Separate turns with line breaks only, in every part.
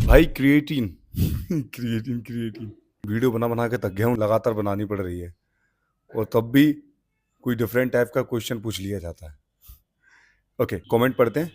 भाई creatine creatine creatine video बना बना के थक गया हूँ, लगातार बनानी पड़ रही है और तब भी कोई डिफरेंट टाइप का क्वेश्चन पूछ लिया जाता है। ओके, कमेंट पढ़ते हैं।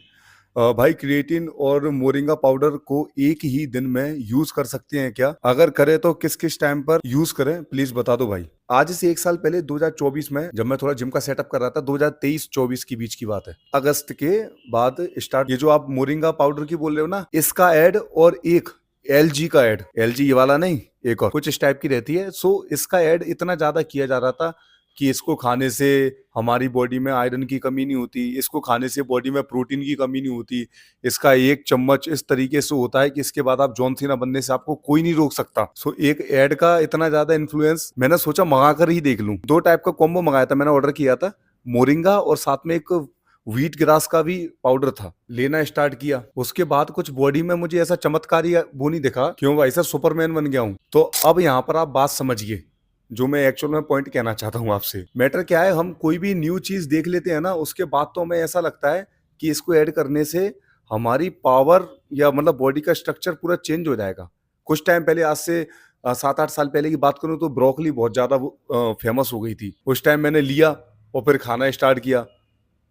भाई क्रिएटिन और मोरिंगा पाउडर को एक ही दिन में यूज कर सकते हैं क्या? अगर करें तो किस किस टाइम पर यूज करें, प्लीज बता दो भाई। आज से एक साल पहले 2024 में जब मैं थोड़ा जिम का सेटअप कर रहा था, 2023-24 की बीच की बात है, अगस्त के बाद स्टार्ट। ये जो आप मोरिंगा पाउडर की बोल रहे हो ना, इसका एड और एक एलजी का एड, एलजी ये वाला नहीं, एक और कुछ इस टाइप की रहती है। सो इसका एड इतना ज्यादा किया जा रहा था कि इसको खाने से हमारी बॉडी में आयरन की कमी नहीं होती, इसको खाने से बॉडी में प्रोटीन की कमी नहीं होती, इसका एक चम्मच इस तरीके से होता है कि इसके बाद आप जॉन सीना बनने से आपको कोई नहीं रोक सकता। सो एक एड का इतना ज्यादा इन्फ्लुएंस, मैंने सोचा मंगा कर ही देख लूं। दो टाइप का कॉम्बो मंगाया था, मैंने ऑर्डर किया था, मोरिंगा और साथ में एक व्हीट ग्रास का भी पाउडर था। लेना स्टार्ट किया, उसके बाद कुछ बॉडी में मुझे ऐसा चमत्कारी वो नहीं दिखा, क्यों भाई साहब सुपरमैन बन गया हूं। तो अब यहाँ पर आप बात समझिए, जो मैं एक्चुअल में पॉइंट कहना चाहता हूँ आपसे। मैटर क्या है, हम कोई भी न्यू चीज देख लेते हैं ना, उसके बाद तो हमें ऐसा लगता है कि इसको ऐड करने से हमारी पावर या मतलब बॉडी का स्ट्रक्चर पूरा चेंज हो जाएगा। कुछ टाइम पहले, आज से 7-8 साल पहले की बात करूं तो ब्रोकली बहुत ज्यादा फेमस हो गई थी। उस टाइम मैंने लिया और फिर खाना स्टार्ट किया।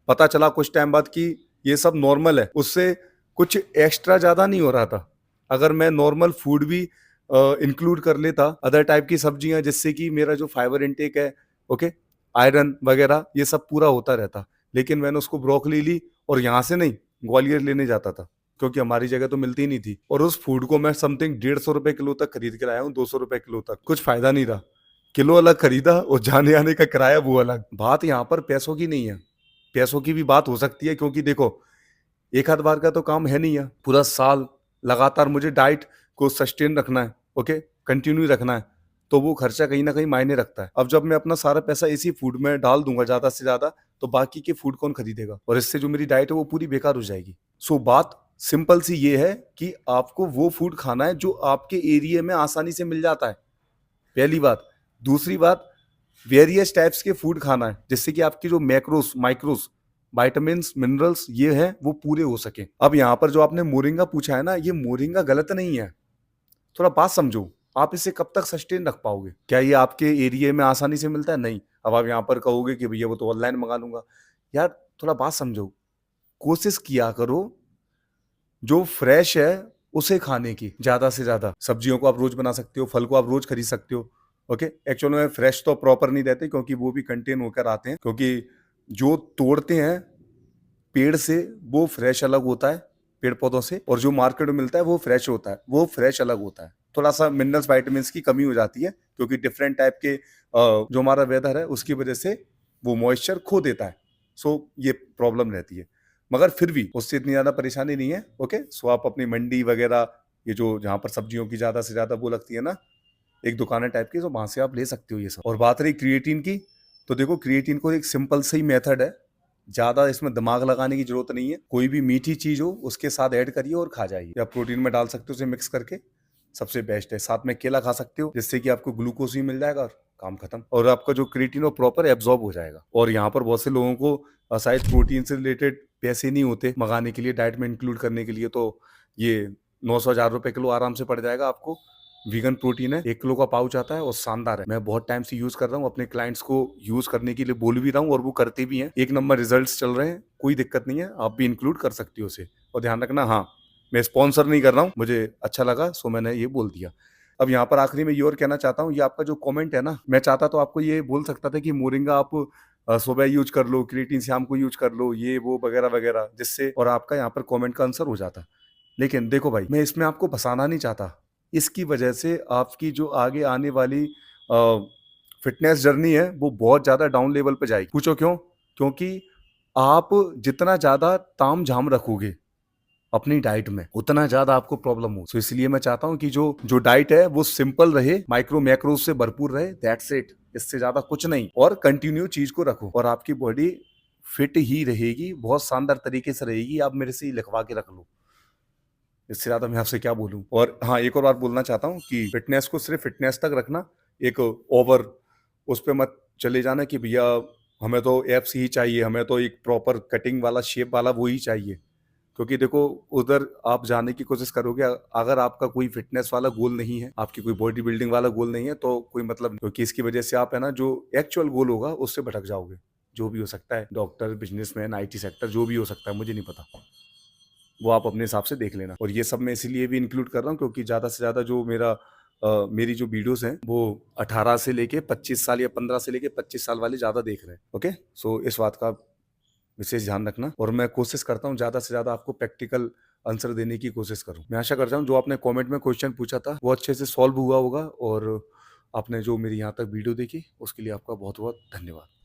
पता चला कुछ टाइम बाद कि ये सब नॉर्मल है, उससे कुछ एक्स्ट्रा ज्यादा नहीं हो रहा था। अगर मैं नॉर्मल फूड भी इंक्लूड कर लेता, अदर टाइप की सब्जियां, जिससे कि मेरा जो फाइबर इनटेक है, ओके, आयरन वगैरह ये सब पूरा होता रहता। लेकिन मैंने उसको ब्रोकली ली और यहाँ से नहीं, ग्वालियर लेने जाता था, क्योंकि हमारी जगह तो मिलती नहीं थी। और उस फूड को मैं समथिंग 150 रुपए किलो तक खरीद कर आया हूँ, 200 रुपए किलो तक। कुछ फायदा नहीं रहा। किलो अलग खरीदा और जाने आने का किराया वो अलग। बात यहाँ पर पैसों की नहीं है, पैसों की भी बात हो सकती है, क्योंकि देखो, एक आध बार का तो काम है नहीं है, पूरा साल लगातार मुझे डाइट को सस्टेन रखना है, ओके, कंटिन्यू रखना है, तो वो खर्चा कहीं ना कहीं मायने रखता है। अब जब मैं अपना सारा पैसा इसी फूड में डाल दूंगा ज्यादा से ज्यादा, तो बाकी के फूड कौन खरीदेगा, और इससे जो मेरी डाइट है वो पूरी बेकार हो जाएगी। सो बात सिंपल सी ये है कि आपको वो फूड खाना है जो आपके एरिया में आसानी से मिल जाता है, पहली बात। दूसरी बात, वेरियस टाइप्स के फूड खाना है, जिससे कि आपकी जो मैक्रोस माइक्रोस विटामिन्स मिनरल्स ये हैं वो पूरे हो सके। अब यहाँ पर जो आपने मोरिंगा पूछा है ना, ये मोरिंगा गलत नहीं है। थोड़ा बात समझो, आप इसे कब तक सस्टेन रख पाओगे? क्या ये आपके एरिया में आसानी से मिलता है? नहीं। अब आप यहाँ पर कहोगे कि भैया वो तो ऑनलाइन मंगा लूंगा। यार थोड़ा बात समझो, कोशिश किया करो जो फ्रेश है उसे खाने की, ज्यादा से ज्यादा। सब्जियों को आप रोज बना सकते हो, फल को आप रोज खरीद सकते हो, ओके। एक्चुअल में फ्रेश तो प्रॉपर नहीं रहते, क्योंकि वो भी कंटेन होकर आते हैं, क्योंकि जो तोड़ते हैं पेड़ से वो फ्रेश अलग होता है, पेड़ पौधों से, और जो मार्केट में मिलता है वो फ्रेश होता है, वो फ्रेश अलग होता है। थोड़ा सा मिनरल्स वाइटामिन्स की कमी हो जाती है, क्योंकि डिफरेंट टाइप के जो हमारा वेदर है उसकी वजह से वो मॉइस्चर खो देता है। सो ये प्रॉब्लम रहती है, मगर फिर भी उससे इतनी ज्यादा परेशानी नहीं है, ओके। सो आप अपनी मंडी वगैरह, ये जो जहाँ पर सब्जियों की ज्यादा से ज्यादा वो लगती है ना, एक दुकान टाइप की, तो वहां से आप ले सकते हो ये सब। और बात रही क्रिएटिन की, तो देखो क्रिएटिन को एक सिंपल सा ही मेथड है, ज्यादा इसमें दिमाग लगाने की जरूरत नहीं है। कोई भी मीठी चीज हो उसके साथ ऐड करिए और खा जाइए, या प्रोटीन में डाल सकते हो उसे मिक्स करके, सबसे बेस्ट है। साथ में केला खा सकते हो, जिससे कि आपको ग्लूकोज भी मिल जाएगा और काम खत्म, और आपका जो क्रिएटिन वो प्रॉपर एब्जॉर्ब हो जाएगा। और यहाँ पर बहुत से लोगों को शायद प्रोटीन से रिलेटेड पैसे नहीं होते मंगाने के लिए, डाइट में इंक्लूड करने के लिए, तो ये 900-1000 रुपए किलो आराम से पड़ जाएगा आपको। वीगन प्रोटीन है, 1 किलो का पाउच आता है और शानदार है। मैं बहुत टाइम से यूज कर रहा हूँ, अपने क्लाइंट्स को यूज करने के लिए बोल भी रहा हूँ, और वो करते भी हैं। एक नंबर रिजल्ट्स चल रहे हैं, कोई दिक्कत नहीं है, आप भी इंक्लूड कर सकती हो उसे। और ध्यान रखना, हाँ, मैं स्पॉन्सर नहीं कर रहा हूँ, मुझे अच्छा लगा सो मैंने ये बोल दिया। अब यहाँ पर आखिरी में ये और कहना चाहता हूँ, ये आपका जो कमेंट है ना, मैं चाहता तो आपको ये बोल सकता था कि मोरिंगा आप सुबह यूज कर लो, क्रिएटिन शाम को यूज कर लो, ये वो वगैरह वगैरह, जिससे और आपका यहाँ पर कमेंट का आंसर हो जाता। लेकिन देखो भाई, मैं इसमें आपको फंसाना नहीं चाहता। इसकी वजह से आपकी जो आगे आने वाली फिटनेस जर्नी है वो बहुत ज़्यादा डाउन लेवल पे जाएगी। पूछो क्यों? क्योंकि आप जितना ज़्यादा ताम झाम रखोगे अपनी डाइट में, उतना ज़्यादा आपको प्रॉब्लम हो। तो इसलिए मैं चाहता हूँ कि जो जो डाइट है वो सिंपल रहे, माइक्रो मैक्रोज से भरपूर रहे, दैट्स इट। इससे ज़्यादा कुछ नहीं, और कंटिन्यू चीज को रखो और आपकी बॉडी फिट ही रहेगी, बहुत शानदार तरीके से रहेगी। आप मेरे से ही लिखवा के रख लो, इससे ज्यादा मैं आपसे क्या बोलूं। और हाँ, एक और बात बोलना चाहता हूँ कि फिटनेस को सिर्फ फिटनेस तक रखना, एक ओवर उस पर मत चले जाना कि भैया हमें तो एप्स ही चाहिए, हमें तो एक प्रॉपर कटिंग वाला शेप वाला वो ही चाहिए, क्योंकि देखो उधर आप जाने की कोशिश करोगे, अगर आपका कोई फिटनेस वाला गोल नहीं है, आपकी कोई बॉडी बिल्डिंग वाला गोल नहीं है, तो कोई मतलब नहीं, क्योंकि इसकी वजह से आप है ना जो एक्चुअल गोल होगा उससे भटक जाओगे। जो भी हो सकता है, डॉक्टर, बिजनेसमैन, आईटी सेक्टर, जो भी हो सकता है, मुझे नहीं पता, वो आप अपने हिसाब से देख लेना। और ये सब मैं इसीलिए भी इंक्लूड कर रहा हूँ क्योंकि ज़्यादा से ज़्यादा जो मेरी जो वीडियोस हैं वो 18 से लेके 25 साल या 15 से लेके 25 साल वाले ज़्यादा देख रहे हैं। ओके, सो इस बात का विशेष ध्यान रखना, और मैं कोशिश करता हूँ ज़्यादा से ज़्यादा आपको प्रैक्टिकल आंसर देने की कोशिश करूँ। मैं आशा करता हूँ जो आपने कमेंट में क्वेश्चन पूछा था वो अच्छे से सॉल्व हुआ होगा, और आपने जो मेरी यहाँ तक वीडियो देखी उसके लिए आपका बहुत बहुत धन्यवाद।